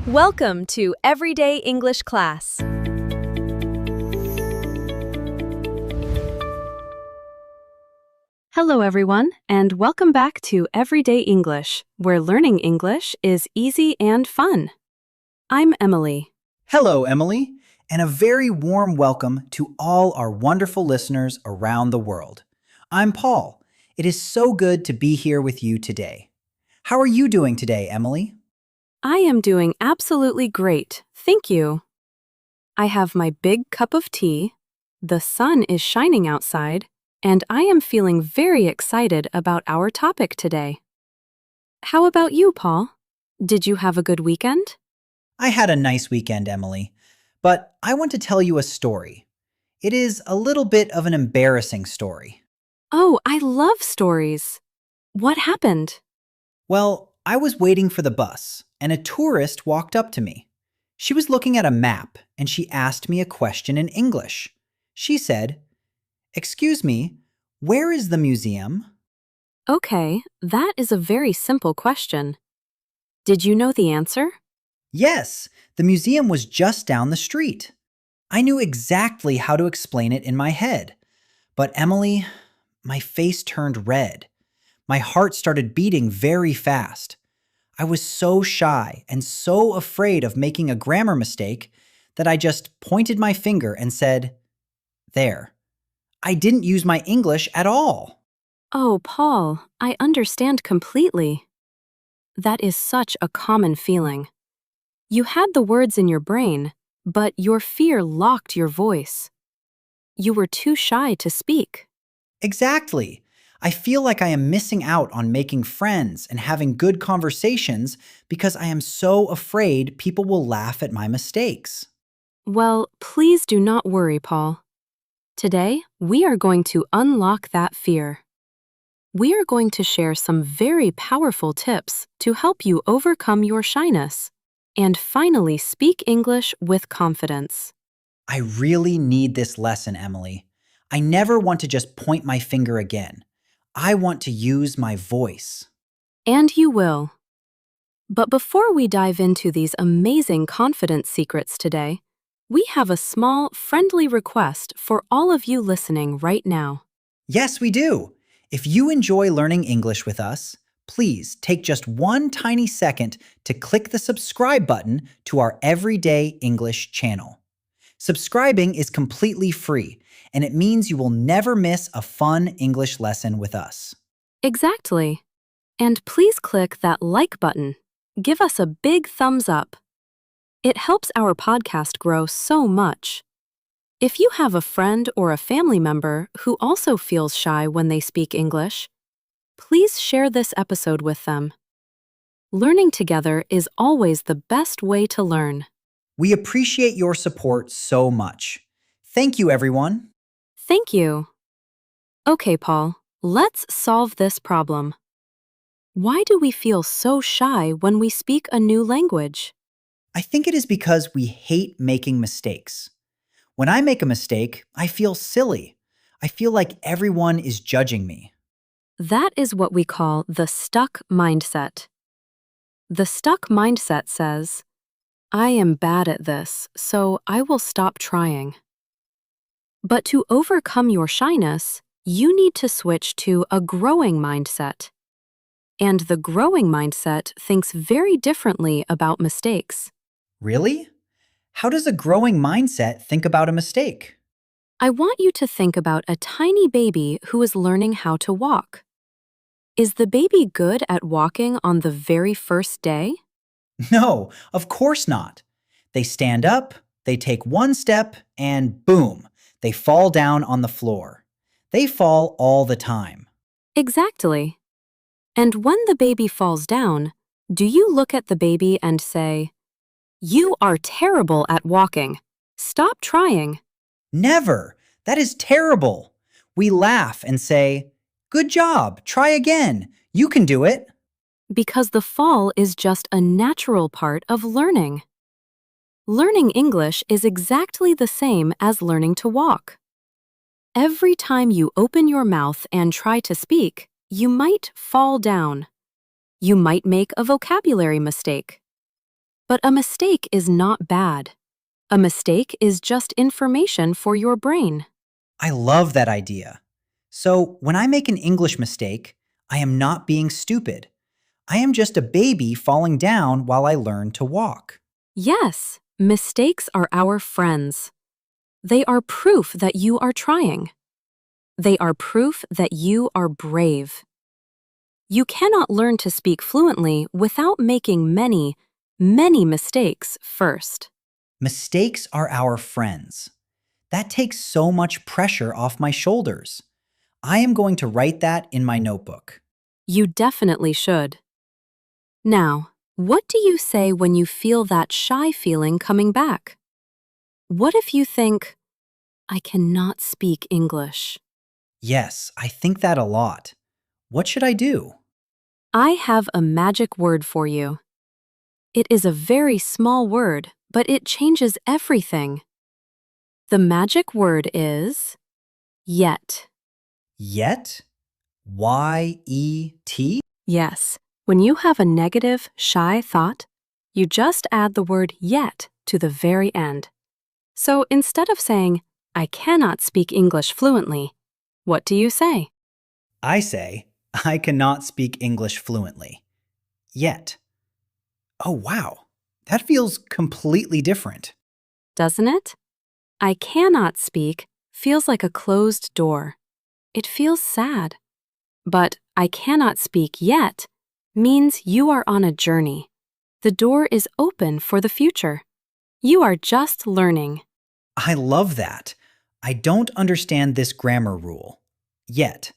Welcome to Everyday English Class. Hello, everyone, and welcome back to Everyday English, where learning English is easy and fun. I'm Emily. Hello, Emily, and a very warm welcome to all our wonderful listeners around the world. I'm Paul. It is so good to be here with you today. How are you doing today, Emily? I am doing absolutely great, thank you. I have my big cup of tea, the sun is shining outside, and I am feeling very excited about our topic today. How about you, Paul? Did you have a good weekend? I had a nice weekend, Emily, but I want to tell you a story. It is a little bit of an embarrassing story. Oh, I love stories. What happened? Well, I was waiting for the bus, and a tourist walked up to me. She was looking at a map, and she asked me a question in English. She said, "Excuse me, where is the museum?" Okay, that is a very simple question. Did you know the answer? Yes, the museum was just down the street. I knew exactly how to explain it in my head. But Emily, my face turned red. My heart started beating very fast. I was so shy and so afraid of making a grammar mistake that I just pointed my finger and said, "There." I didn't use my English at all. Oh, Paul, I understand completely. That is such a common feeling. You had the words in your brain, but your fear locked your voice. You were too shy to speak. Exactly. I feel like I am missing out on making friends and having good conversations because I am so afraid people will laugh at my mistakes. Well, please do not worry, Paul. Today, we are going to unlock that fear. We are going to share some very powerful tips to help you overcome your shyness and finally speak English with confidence. I really need this lesson, Emily. I never want to just point my finger again. I want to use my voice. And you will. But before we dive into these amazing confidence secrets today, we have a small, friendly request for all of you listening right now. Yes, we do. If you enjoy learning English with us, please take just one tiny second to click the subscribe button to our Everyday English channel. Subscribing is completely free, and it means you will never miss a fun English lesson with us. Exactly. And please click that like button. Give us a big thumbs up. It helps our podcast grow so much. If you have a friend or a family member who also feels shy when they speak English, please share this episode with them. Learning together is always the best way to learn. We appreciate your support so much. Thank you, everyone. Thank you. Okay, Paul, let's solve this problem. Why do we feel so shy when we speak a new language? I think it is because we hate making mistakes. When I make a mistake, I feel silly. I feel like everyone is judging me. That is what we call the stuck mindset. The stuck mindset says, I am bad at this, so I will stop trying. But to overcome your shyness, you need to switch to a growing mindset. And the growing mindset thinks very differently about mistakes. Really? How does a growing mindset think about a mistake? I want you to think about a tiny baby who is learning how to walk. Is the baby good at walking on the very first day? No, of course not. They stand up, they take one step, and boom, they fall down on the floor. They fall all the time. Exactly. And when the baby falls down, do you look at the baby and say, "You are terrible at walking. Stop trying." Never. That is terrible. We laugh and say, "Good job, try again. You can do it." Because the fall is just a natural part of learning. Learning English is exactly the same as learning to walk. Every time you open your mouth and try to speak, you might fall down. You might make a vocabulary mistake. But a mistake is not bad. A mistake is just information for your brain. I love that idea. So, when I make an English mistake, I am not being stupid. I am just a baby falling down while I learn to walk. Yes, mistakes are our friends. They are proof that you are trying. They are proof that you are brave. You cannot learn to speak fluently without making many, many mistakes first. Mistakes are our friends. That takes so much pressure off my shoulders. I am going to write that in my notebook. You definitely should. Now, what do you say when you feel that shy feeling coming back? What if you think, I cannot speak English? Yes, I think that a lot. What should I do? I have a magic word for you. It is a very small word, but it changes everything. The magic word is yet. Yet? Y-E-T? Yes, when you have a negative, shy thought, you just add the word yet to the very end. So instead of saying, I cannot speak English fluently, what do you say? I say, I cannot speak English fluently. Yet. Oh, wow. That feels completely different. Doesn't it? I cannot speak feels like a closed door. It feels sad. But I cannot speak yet means you are on a journey. The door is open for the future. You are just learning. I love that. I don't understand this grammar rule. Yet.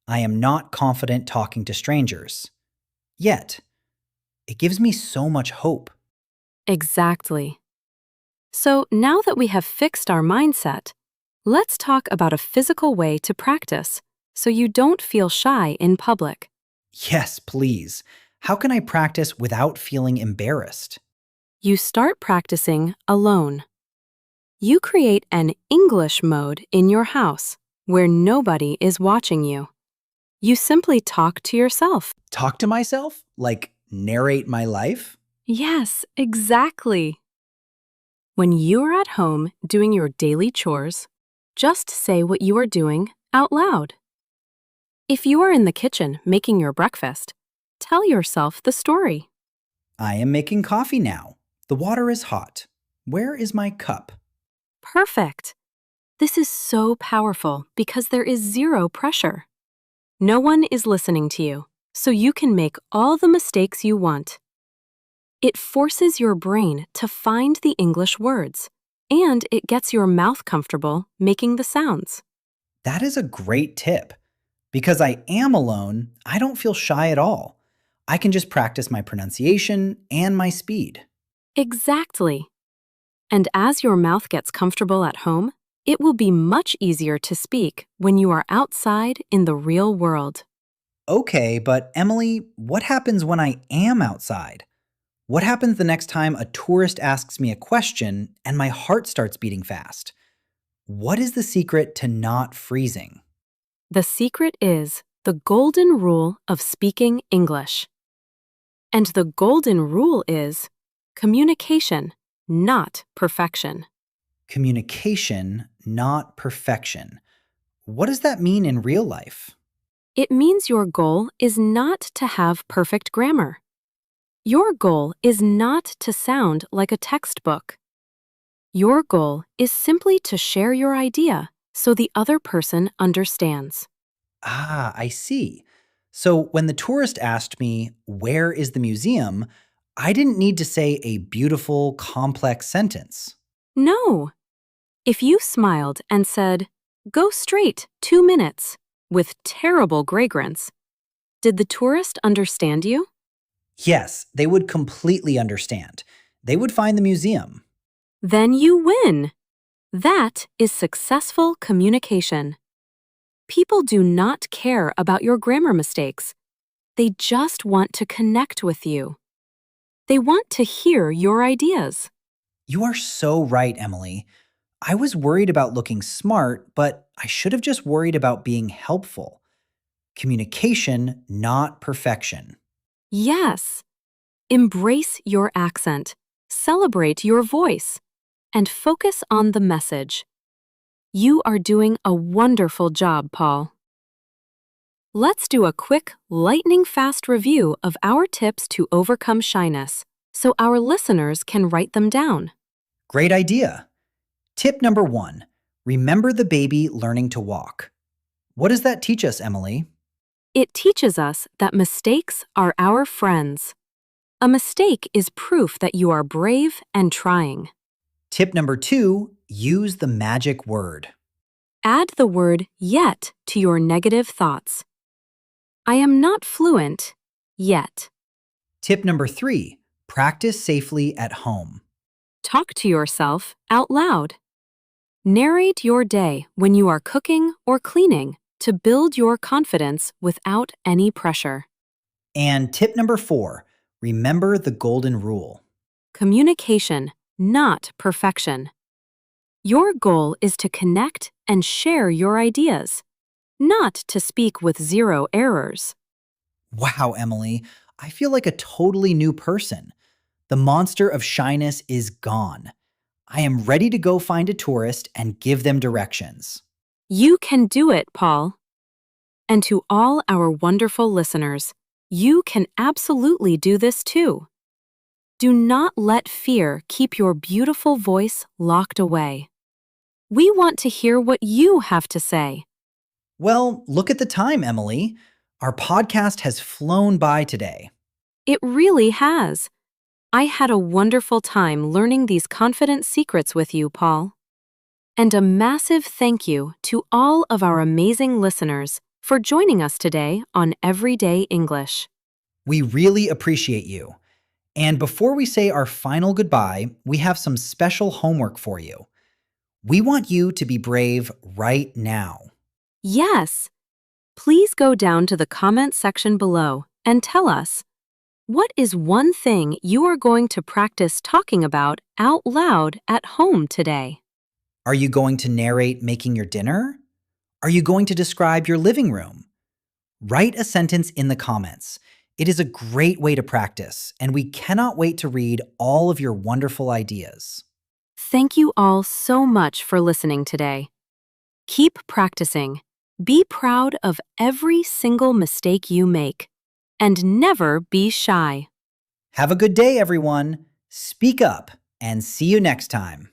I am not confident talking to strangers. Yet. It gives me so much hope. Exactly. So now that we have fixed our mindset, let's talk about a physical way to practice so you don't feel shy in public. Yes, please. How can I practice without feeling embarrassed? You start practicing alone. You create an English mode in your house where nobody is watching you. You simply talk to yourself. Talk to myself? Like narrate my life? Yes, exactly. When you are at home doing your daily chores, just say what you are doing out loud. If you are in the kitchen making your breakfast, tell yourself the story. I am making coffee now. The water is hot. Where is my cup? Perfect. This is so powerful because there is zero pressure. No one is listening to you, so you can make all the mistakes you want. It forces your brain to find the English words, and it gets your mouth comfortable making the sounds. That is a great tip. Because I am alone, I don't feel shy at all. I can just practice my pronunciation and my speed. Exactly. And as your mouth gets comfortable at home, it will be much easier to speak when you are outside in the real world. Okay, but Emily, what happens when I am outside? What happens the next time a tourist asks me a question and my heart starts beating fast? What is the secret to not freezing? The secret is the golden rule of speaking English. And the golden rule is communication, not perfection. Communication, not perfection. What does that mean in real life? It means your goal is not to have perfect grammar. Your goal is not to sound like a textbook. Your goal is simply to share your idea so the other person understands. Ah, I see. So when the tourist asked me, where is the museum? I didn't need to say a beautiful, complex sentence. No. If you smiled and said, go straight 2 minutes, with terrible fragrance, did the tourist understand you? Yes, they would completely understand. They would find the museum. Then you win. That is successful communication. People do not care about your grammar mistakes. They just want to connect with you. They want to hear your ideas. You are so right, Emily. I was worried about looking smart, but I should have just worried about being helpful. Communication, not perfection. Yes. Embrace your accent, celebrate your voice, and focus on the message. You are doing a wonderful job, Paul. Let's do a quick, lightning-fast review of our tips to overcome shyness, so our listeners can write them down. Great idea. Tip number 1. Remember the baby learning to walk. What does that teach us, Emily? It teaches us that mistakes are our friends. A mistake is proof that you are brave and trying. Tip number 2. Use the magic word. Add the word yet to your negative thoughts. I am not fluent yet. Tip number 3. Practice safely at home. Talk to yourself out loud. Narrate your day when you are cooking or cleaning to build your confidence without any pressure. And tip number 4. Remember the golden rule. Communication, not perfection. Your goal is to connect and share your ideas, not to speak with 0 errors. Wow, Emily, I feel like a totally new person. The monster of shyness is gone. I am ready to go find a tourist and give them directions. You can do it, Paul. And to all our wonderful listeners, you can absolutely do this too. Do not let fear keep your beautiful voice locked away. We want to hear what you have to say. Well, look at the time, Emily. Our podcast has flown by today. It really has. I had a wonderful time learning these confident secrets with you, Paul. And a massive thank you to all of our amazing listeners for joining us today on Everyday English. We really appreciate you. And before we say our final goodbye, we have some special homework for you. We want you to be brave right now. Yes. Please go down to the comment section below and tell us, what is one thing you are going to practice talking about out loud at home today? Are you going to narrate making your dinner? Are you going to describe your living room? Write a sentence in the comments. It is a great way to practice, and we cannot wait to read all of your wonderful ideas. Thank you all so much for listening today. Keep practicing. Be proud of every single mistake you make, and never be shy. Have a good day, everyone. Speak up, and see you next time.